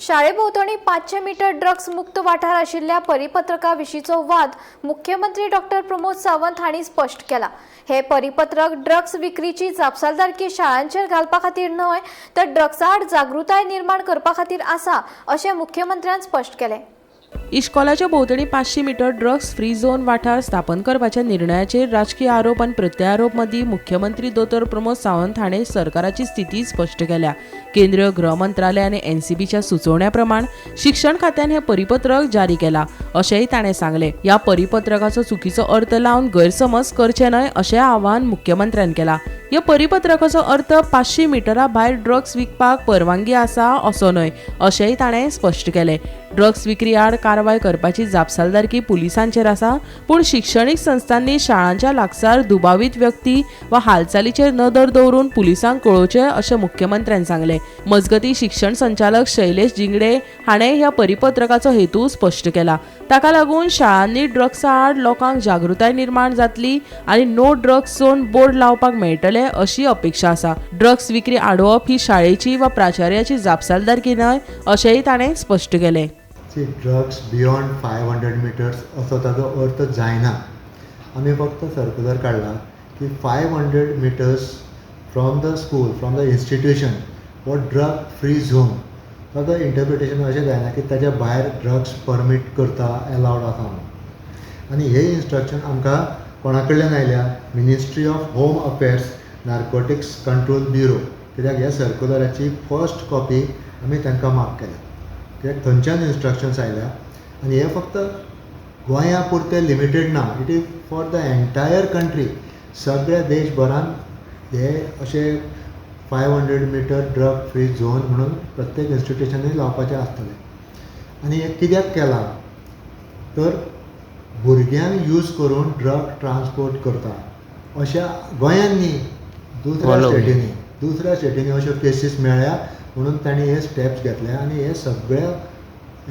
शाळेभोवतणी 500 metre drugs मुक्त वाठार आशिल्ल्या परिपत्रका विशींचो वाद मुख्यमंत्री डॉक्टर प्रमोद सावंत हांणी स्पश्ट केला। हे परिपत्रक ड्रग्स विक्रीची जापसालदारकी शाळांचेर घालपा खातीर न्हय तर ड्रग्सा आड जागृताय निर्माण करपा खातीर आसा अशें मुख्यमंत्र्यान स्पश्ट केलें। इश्कॉलाच्या भोंवतणी 500 मीटर ड्रग्स फ्री झोन वाठार स्थापन करपाच्या निर्णयाचेर राजकीय आरोप आनी प्रत्यारोप मदीं मुख्यमंत्री दोतोर प्रमोद सावंत हाणें सरकाराची स्थिती स्पश्ट केल्या। केंद्रीय गृह मंत्रालय आनी एनसीबीच्या सुचोवण्या प्रमाण शिक्षण खात्यान हे परिपत्रक जारी केला अशेंय ताणें सांगलें। ह्या परिपत्रकाचो चुकीचो अर्थ लावन गैरसमज करचे न्हय अशें आवाहन मुख्यमंत्र्यान केलां। ह्या परिपत्रकाचो अर्थ 500 मिटरा भायर ड्रग्स विकपाक परवानगी आसा असो न्हय अशेंय ताणें स्पश्ट केलें। ड्रग्स विक्री आड कारवाय करपाची जापसालदारकी पुलिसांचेर आसा, पूण शिक्षणीक संस्थांनी शाळांच्या लागसार दुबावीत व्यक्ती वा हालचालीचेर नदर दवरून पुलिसांक कळोवचें अशें मुख्यमंत्र्यान सांगलें। मजगतीं शिक्षण संचालक शैलेश जिंगडे हाणें ह्या परिपत्रकाचो हेतू स्पश्ट केला। ताका लागून शाळांनी ड्रग्सा आड लोकांक जागृताय निर्माण जातली आनी नो ड्रग्स झोन बोर्ड लावपाक मेळटले अशी अपेक्षा आसा। ड्रग्स विक्री आडोवप ही शाळेची वा प्राचार्याची जापसालदारकी न्हय अशेंय ताणें स्पश्ट केलें। ड्रग्स बियॉन्ड 500 मिटर्स असो ताचो अर्थ जायना। आमी फक्त सर्क्युलर काडला की 500 metres from the school from the institution वो ड्रग फ्री झोन ताचो इंटरप्रिटेशन अशें जायना की ताच्या भायर ड्रग्स परमीट करता एलावड आसा म्हणून। आनी हे इन्स्ट्रक्शन आमकां कोणा कडल्यान आयल्या ministry of home affairs narcotics control bureau, कित्याक ह्या सर्क्युलराची फर्स्ट कॉपी आमी तांकां माग केल्या कित्याक थंयच्यान इन्स्ट्रक्शन्स आयल्या। आनी हे फक्त गोंया पुरते लिमिटेड ना, it is for the entire country. सगळ्या देशभरान हे अशे 500 मिटर ड्रग फ्री झोन म्हणून प्रत्येक इन्स्टिट्यूशनांनी लावपाचें आसतलें। आनी हे कित्याक केलां तर भुरग्यांक यूज करून ड्रग ट्रान्सपोर्ट करता अशा गोंयांत न्ही दुसऱ्या स्टेटींनी अश्यो केसीस मेळ्ळ्या म्हणून तांणी हे स्टेप्स घेतले आनी हे सगळ्या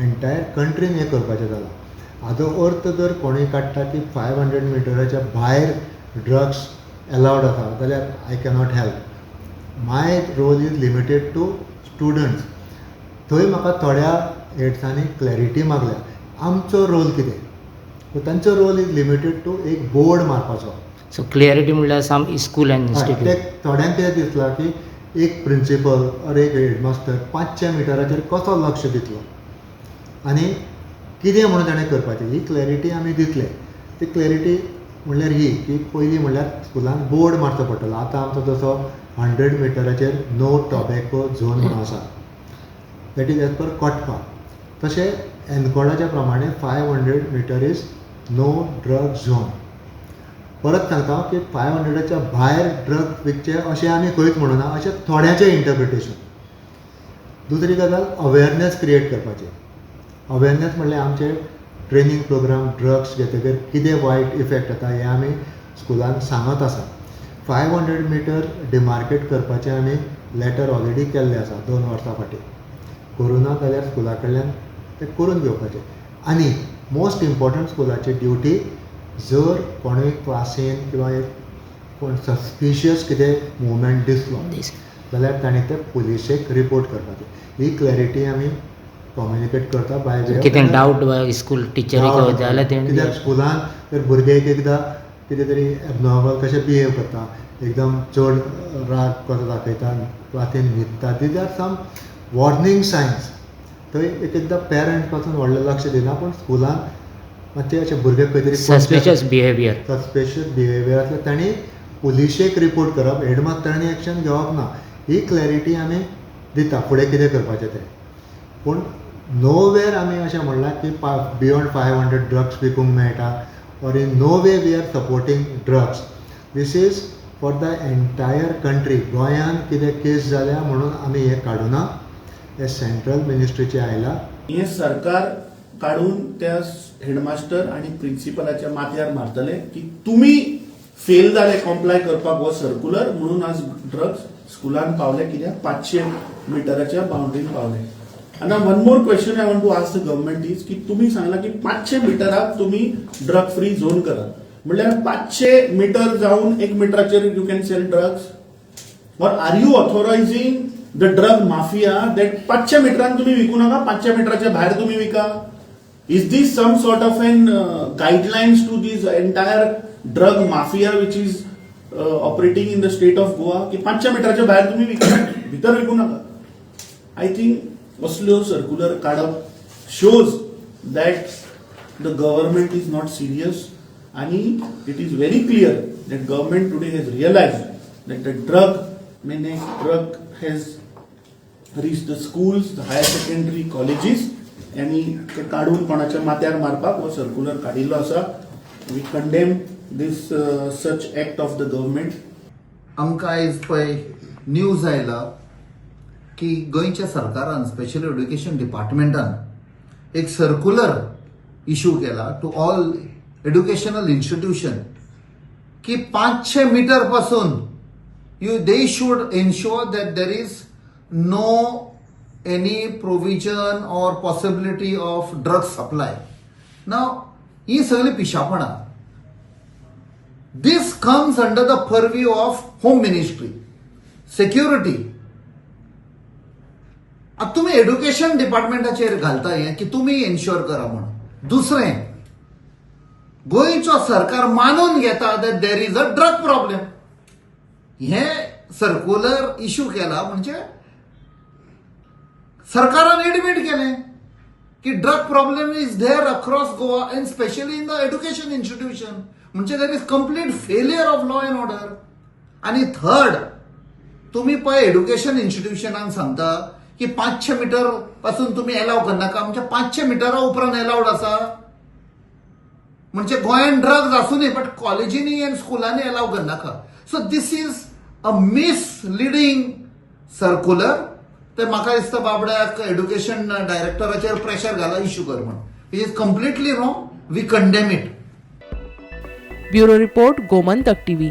एंटायर कंट्रीन हे करपाचें जालां। हाचो अर्थ जर कोणूय काडटा की 500 मिटराच्या भायर ड्रग्स एलावड आसा जाल्यार I cannot help. My role is limited to students. थंय म्हाका थोड्या हेड्सांनी क्लॅरिटी मागल्या आमचो रोल कितें, सो तांचो रोल इज लिमिटेड टू एक बोर्ड मारपाचो। सो क्लियरिटी म्हणल्यार सम स्कूल एंड इन्स्टिट्यूट थोड्यांक कितें दिसलां की एक प्रिंसिपल ऑर एक हेडमास्टर 500 मिटराचेर कसो लक्ष दितलो आनी कितें म्हणून ताणें करपाचें ही क्लॅरिटी आमी दितले। ती क्लॅरिटी म्हणल्यार ही की पयलीं म्हणल्यार स्कुलान बोर्ड मारचो पडटलो। आतां आमचो जसो 100 मिटराचेर नो टॉबॅको झोन म्हणून आसा, that is as per COTPA, तशें एनकोडाच्या प्रमाणे 500 metre is no drug zone. परत सांगता की 500च्या भायर ड्रग विकचे अशें आमी खंयच म्हणूना, अशें थोड्याचें इंटरप्रिटेशन। दुसरी गजाल अवेरनेस क्रिएट करपाचें। अवेरनेस म्हणल्यार आमचे ट्रेनींग प्रोग्राम ड्रग्स घेतकीर कितें वायट इफेक्ट जाता हें आमी स्कुलान सांगत आसा। 500 मिटर डिमार्केट करपाचें आमी लेटर ऑलरेडी केल्लें आसा 2 वर्सां फाटीं। करुना जाल्यार स्कुला कडल्यान तें करून घेवपाचें। आनी मोस्ट इम्पॉर्टंट स्कुलाची ड्युटी जर कोणूय क्लासीन किंवा एक कोण सस्पिशियस कितें मुवमेंट दिसलो जाल्यार ताणें तें पुलिशेक रिपोर्ट करपाचें। ही क्लॅरिटी आमी कम्युनिकेट करता बाय वे कितें डावट स्कूल टिचरीक जाल्यार कित्याक स्कुलान तर भुरगे एक एकदां कितें तरी एबनॉर्मल कशें बिहेव करता, एकदम चड राग कसो दाखयता, क्लासीन न्हिदता, these are some warning signs. थंय एक एकदां पेरंट पासून व्हडलें लक्ष दिना पूण स्कुलान मातशें अशें भुरगे खंय तरी सस्पिशियस बिहेवियर आसल्यार तांणी पुलिशेक रिपोर्ट करप, हेडमास्टरांनी एक्शन घेवप ना। ही क्लॅरिटी आमी दिता फुडें कितें करपाचें तें। पूण नोवेर आमी अशें म्हणलां की बियॉन्ड 500 ड्रग्स विकूंक मेळटा or in no way we are supporting drugs. This is for the entire country. गोंयान कितें केस जाल्या म्हणून आमी हें काडुना, हे सेंट्रल मिनिस्ट्रीचें आयलां। हे सरकार काढून त्या हेडमास्टर आणि प्रिन्सिपलाच्या माथ्यार मारतले की तुम्ही फेल जाले कॉम्प्लाय करपाक हो सर्क्युलर म्हणून आज ड्रग्स स्कुलान पावले कित्याक 500 मिटराच्या बाउंड्रीन पावले। आणि one more question I want to ask the government is की तुम्ही सांगला की 500 मिटराक तुम्ही ड्रग फ्री झोन करा, म्हणल्यार 500 मिटर जाऊन 1 मिटराचेर यू कॅन सेल ड्रग्स, और are you authorising the drug mafia that 500 मिटरान तुम्ही विकू नका, 500 मिटराच्या बाहेर तुम्ही विका. Is this some sort of an guidelines to this entire drug mafia which is operating in the state of Goa की 500 मिटराच्या बाहेर तुम्ही विका, भितर विकू नका. आय थिंक असल्यो सर्क्युलर काडप shows that the government is not serious आणि it is very clear that government today has realised that the drug has reached the schools, the higher secondary colleges आणि ते काढून कोणाच्या माथ्यार मारपाक हो सर्क्युलर काडिल्लो आसा. We condemn this such act of the government. आमकां आयज पळय न्यूज आयला की गोंयच्या सरकारान स्पेशल एड्युकेशन डिपार्टमेंटान एक सर्क्युलर इश्यू केला टू ऑल एड्युकेशनल इन्स्टिट्यूशन की 500 मीटर पासून they should ensure that there is no any provision or possibility of drug supply. Now, ही सगळी पिशापणा. This comes under the purview of Home Ministry, security. आता तुम्ही education डिपार्टमेंटाचेर घालता हे की तुम्ही एन्श्योर करा म्हणून. दुसरें, गोंयचो सरकार मानून घेता that there is a drug problem. हे सर्क्युलर इश्यू केला म्हणजे सरकारान एडमिट केले की drug problem is there across Goa and specially in the education institution. म्हणजे there is complete failure of law and order. आणि थर्ड, तुम्ही पळय एड्युकेशन इन्स्टिट्यूशनान सांगता की 500 मीटर पासून तुम्ही अलाव करनाका, म्हणजे 500 मिटरा उपरांत अलाउड आसा. म्हणजे गोंयान ड्रग्स आसूनय बट कॉलेजींनी आनी स्कुलांनी अलाव करनाका. So this is a misleading circular. ते म्हाका दिसता बाबड्याक एड्युकेशन डायरेक्टराचेर प्रेशर घाला इश्यू कर म्हणून. It is completely wrong. We condemn it. Bureau report, Gomantak TV.